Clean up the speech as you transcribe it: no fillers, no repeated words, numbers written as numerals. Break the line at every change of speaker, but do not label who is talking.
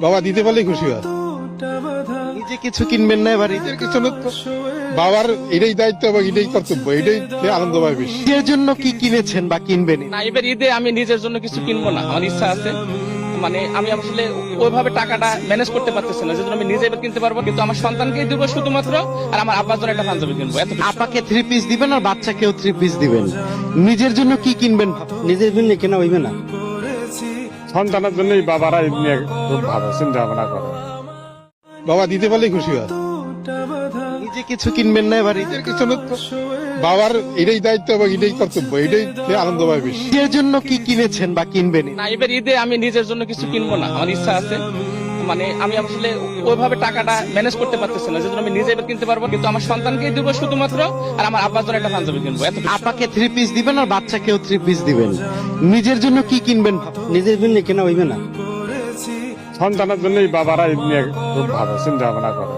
বাবা দিতে পারলেই খুশি হয়।
নিজে কিছু কিনবেন না এবার
নিজের কিছু না তো, বাবার এটাই দায়িত্ব এবং এটাই কর্তব্য, এটাই আনন্দ পায় বেশি।
নিজের জন্য কি কিনেছেন বা কিনবেন?
না, এবার ঈদে আমি নিজের জন্য কিছু কিনবো না, আমার ইচ্ছা আছে। মানে আমি আসলে ওইভাবে টাকাটা ম্যানেজ করতে পারতেছি না, যেজন্য আমি নিজে এবার কিনতে পারবো, কিন্তু আমার সন্তানকে দিব শুধুমাত্র, আর আমার আব্বার জন্য একটা পাঞ্জাবি কিনবো, এত।
আপাকে 3 পিস দিবেন আর বাচ্চাকেও 3 পিস দিবেন। নিজের জন্য কি কিনবেন?
নিজের জন্য কেনা হইবে না।
সন্তানের জন্যই বাবারা এই নিয়ে খুব ভালো চিন্তা ভাবনা করে। বাবা দিতে পারলেই খুশি হয়।
নিজে কিছু কিনবেন না এবার
নিজের কিছু না তো, বাবার এটাই দায়িত্ব এবং এটাই কর্তব্য, এটাই আনন্দ পায় বেশি।
নিজের জন্য কি কিনেছেন বা কিনবেন?
না, এবার ঈদে আমি নিজের জন্য কিছু কিনবো না, আমার ইচ্ছা আছে। মানে আমি আসলে ওইভাবে টাকাটা ম্যানেজ করতে পারতেছি না, যেজন্য আমি নিজে এবার কিনতে পারবো, কিন্তু আমার সন্তানকে দিব শুধুমাত্র, আর আমার আব্বার জন্য একটা পাঞ্জাবি কিনবো, এত।
আপাকে 3 পিস দিবেন আর বাচ্চাকেও 3 পিস দিবেন। নিজের জন্য কি কিনবেন?
নিজের জন্য কেনা হইবে না।
সন্তানের জন্যই বাবারা এই নিয়ে খুব ভালো চিন্তা ভাবনা করে।